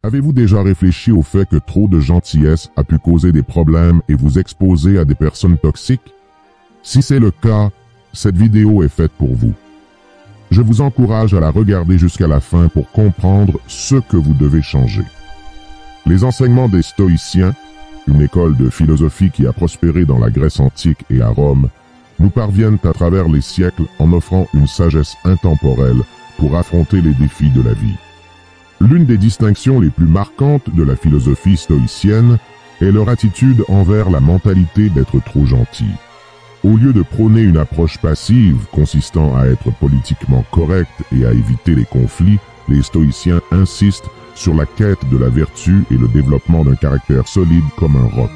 Avez-vous déjà réfléchi au fait que trop de gentillesse a pu causer des problèmes et vous exposer à des personnes toxiques? Si c'est le cas, cette vidéo est faite pour vous. Je vous encourage à la regarder jusqu'à la fin pour comprendre ce que vous devez changer. Les enseignements des Stoïciens, une école de philosophie qui a prospéré dans la Grèce antique et à Rome, nous parviennent à travers les siècles en offrant une sagesse intemporelle pour affronter les défis de la vie. L'une des distinctions les plus marquantes de la philosophie stoïcienne est leur attitude envers la mentalité d'être trop gentil. Au lieu de prôner une approche passive consistant à être politiquement correct et à éviter les conflits, les stoïciens insistent sur la quête de la vertu et le développement d'un caractère solide comme un roc.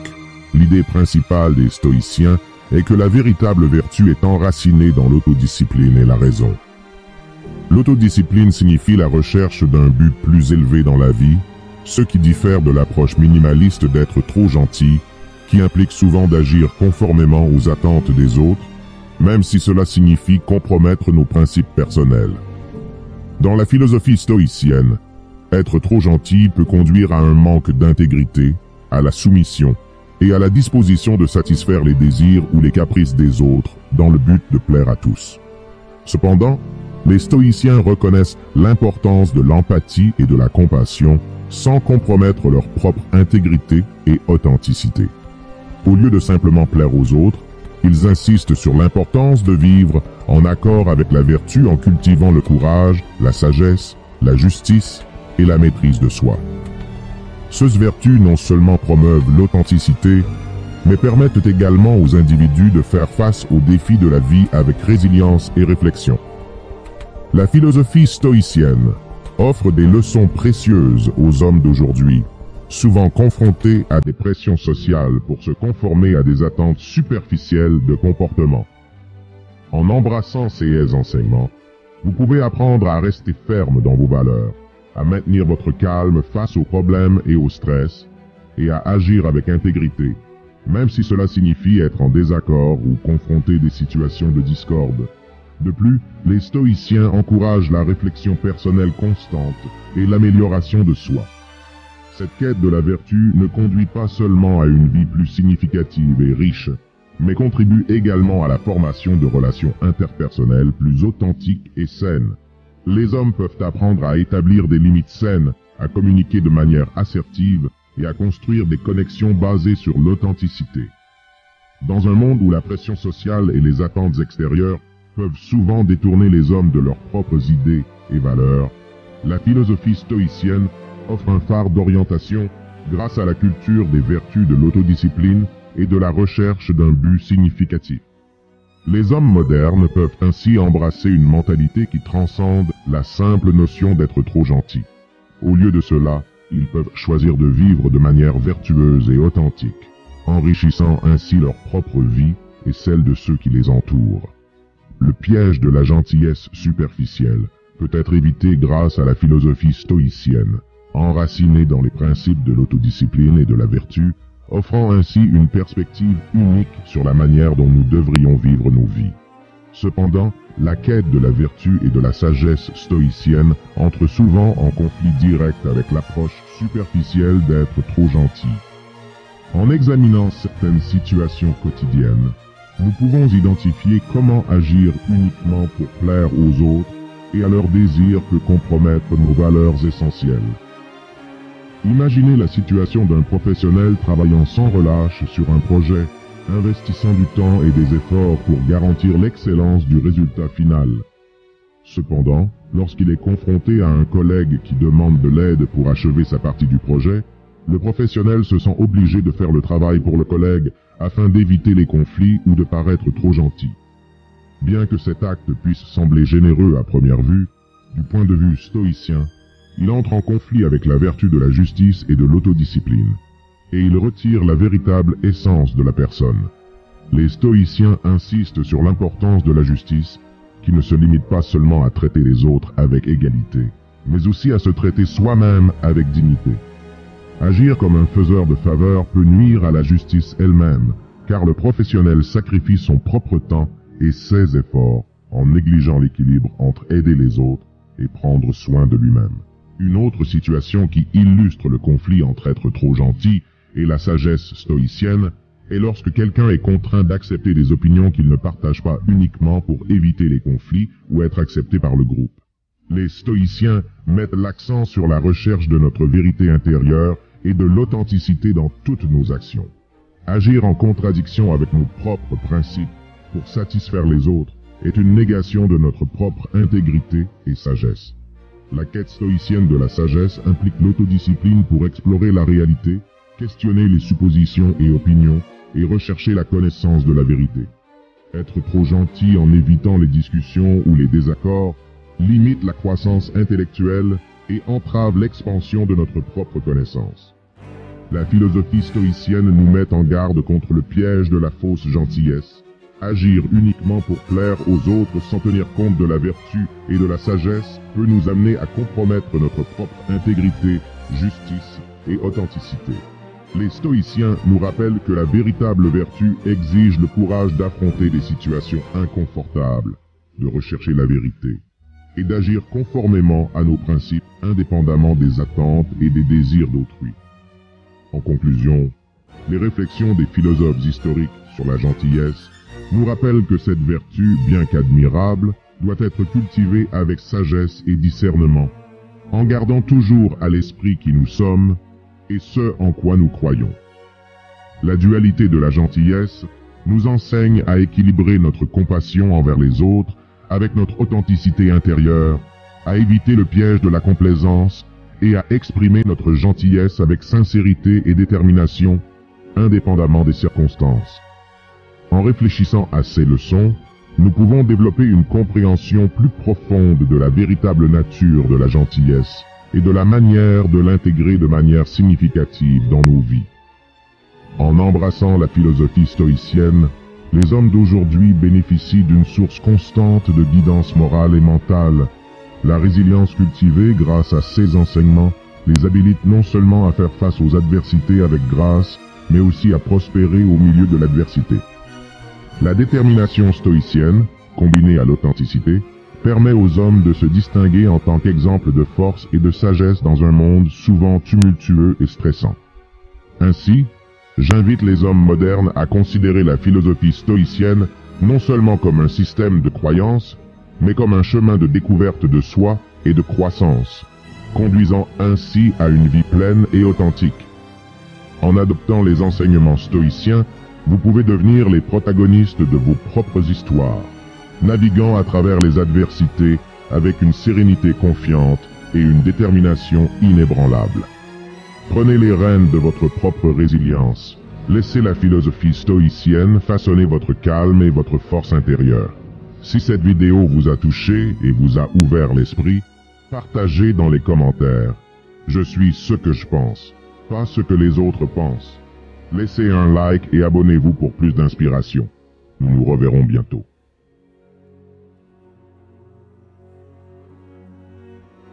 L'idée principale des stoïciens est que la véritable vertu est enracinée dans l'autodiscipline et la raison. L'autodiscipline signifie la recherche d'un but plus élevé dans la vie, ce qui diffère de l'approche minimaliste d'être trop gentil, qui implique souvent d'agir conformément aux attentes des autres, même si cela signifie compromettre nos principes personnels. Dans la philosophie stoïcienne, être trop gentil peut conduire à un manque d'intégrité, à la soumission et à la disposition de satisfaire les désirs ou les caprices des autres dans le but de plaire à tous. Cependant, les stoïciens reconnaissent l'importance de l'empathie et de la compassion sans compromettre leur propre intégrité et authenticité. Au lieu de simplement plaire aux autres, ils insistent sur l'importance de vivre en accord avec la vertu en cultivant le courage, la sagesse, la justice et la maîtrise de soi. Ces vertus non seulement promeuvent l'authenticité, mais permettent également aux individus de faire face aux défis de la vie avec résilience et réflexion. La philosophie stoïcienne offre des leçons précieuses aux hommes d'aujourd'hui, souvent confrontés à des pressions sociales pour se conformer à des attentes superficielles de comportement. En embrassant ces enseignements, vous pouvez apprendre à rester ferme dans vos valeurs, à maintenir votre calme face aux problèmes et au stress, et à agir avec intégrité, même si cela signifie être en désaccord ou confronter des situations de discorde. De plus, les stoïciens encouragent la réflexion personnelle constante et l'amélioration de soi. Cette quête de la vertu ne conduit pas seulement à une vie plus significative et riche, mais contribue également à la formation de relations interpersonnelles plus authentiques et saines. Les hommes peuvent apprendre à établir des limites saines, à communiquer de manière assertive et à construire des connexions basées sur l'authenticité. Dans un monde où la pression sociale et les attentes extérieures peuvent souvent détourner les hommes de leurs propres idées et valeurs, la philosophie stoïcienne offre un phare d'orientation grâce à la culture des vertus de l'autodiscipline et de la recherche d'un but significatif. Les hommes modernes peuvent ainsi embrasser une mentalité qui transcende la simple notion d'être trop gentil. Au lieu de cela, ils peuvent choisir de vivre de manière vertueuse et authentique, enrichissant ainsi leur propre vie et celle de ceux qui les entourent. Le piège de la gentillesse superficielle peut être évité grâce à la philosophie stoïcienne, enracinée dans les principes de l'autodiscipline et de la vertu, offrant ainsi une perspective unique sur la manière dont nous devrions vivre nos vies. Cependant, la quête de la vertu et de la sagesse stoïcienne entre souvent en conflit direct avec l'approche superficielle d'être trop gentil. En examinant certaines situations quotidiennes, nous pouvons identifier comment agir uniquement pour plaire aux autres et à leurs désirs peut compromettre nos valeurs essentielles. Imaginez la situation d'un professionnel travaillant sans relâche sur un projet, investissant du temps et des efforts pour garantir l'excellence du résultat final. Cependant, lorsqu'il est confronté à un collègue qui demande de l'aide pour achever sa partie du projet, le professionnel se sent obligé de faire le travail pour le collègue afin d'éviter les conflits ou de paraître trop gentil. Bien que cet acte puisse sembler généreux à première vue, du point de vue stoïcien, il entre en conflit avec la vertu de la justice et de l'autodiscipline, et il retire la véritable essence de la personne. Les stoïciens insistent sur l'importance de la justice, qui ne se limite pas seulement à traiter les autres avec égalité, mais aussi à se traiter soi-même avec dignité. Agir comme un faiseur de faveurs peut nuire à la justice elle-même, car le professionnel sacrifie son propre temps et ses efforts en négligeant l'équilibre entre aider les autres et prendre soin de lui-même. Une autre situation qui illustre le conflit entre être trop gentil et la sagesse stoïcienne est lorsque quelqu'un est contraint d'accepter des opinions qu'il ne partage pas uniquement pour éviter les conflits ou être accepté par le groupe. Les stoïciens mettent l'accent sur la recherche de notre vérité intérieure et de l'authenticité dans toutes nos actions. Agir en contradiction avec nos propres principes pour satisfaire les autres est une négation de notre propre intégrité et sagesse. La quête stoïcienne de la sagesse implique l'autodiscipline pour explorer la réalité, questionner les suppositions et opinions et rechercher la connaissance de la vérité. Être trop gentil en évitant les discussions ou les désaccords limite la croissance intellectuelle et entrave l'expansion de notre propre connaissance. La philosophie stoïcienne nous met en garde contre le piège de la fausse gentillesse. Agir uniquement pour plaire aux autres sans tenir compte de la vertu et de la sagesse peut nous amener à compromettre notre propre intégrité, justice et authenticité. Les stoïciens nous rappellent que la véritable vertu exige le courage d'affronter des situations inconfortables, de rechercher la vérité et d'agir conformément à nos principes indépendamment des attentes et des désirs d'autrui. En conclusion, les réflexions des philosophes historiques sur la gentillesse nous rappellent que cette vertu, bien qu'admirable, doit être cultivée avec sagesse et discernement, en gardant toujours à l'esprit qui nous sommes et ce en quoi nous croyons. La dualité de la gentillesse nous enseigne à équilibrer notre compassion envers les autres avec notre authenticité intérieure, à éviter le piège de la complaisance et à exprimer notre gentillesse avec sincérité et détermination, indépendamment des circonstances. En réfléchissant à ces leçons, nous pouvons développer une compréhension plus profonde de la véritable nature de la gentillesse et de la manière de l'intégrer de manière significative dans nos vies. En embrassant la philosophie stoïcienne, les hommes d'aujourd'hui bénéficient d'une source constante de guidance morale et mentale. La résilience cultivée grâce à ces enseignements les habilite non seulement à faire face aux adversités avec grâce, mais aussi à prospérer au milieu de l'adversité. La détermination stoïcienne, combinée à l'authenticité, permet aux hommes de se distinguer en tant qu'exemple de force et de sagesse dans un monde souvent tumultueux et stressant. Ainsi, j'invite les hommes modernes à considérer la philosophie stoïcienne non seulement comme un système de croyances, mais comme un chemin de découverte de soi et de croissance, conduisant ainsi à une vie pleine et authentique. En adoptant les enseignements stoïciens, vous pouvez devenir les protagonistes de vos propres histoires, naviguant à travers les adversités avec une sérénité confiante et une détermination inébranlable. Prenez les rênes de votre propre résilience. Laissez la philosophie stoïcienne façonner votre calme et votre force intérieure. Si cette vidéo vous a touché et vous a ouvert l'esprit, partagez dans les commentaires. Je suis ce que je pense, pas ce que les autres pensent. Laissez un like et abonnez-vous pour plus d'inspiration. Nous nous reverrons bientôt.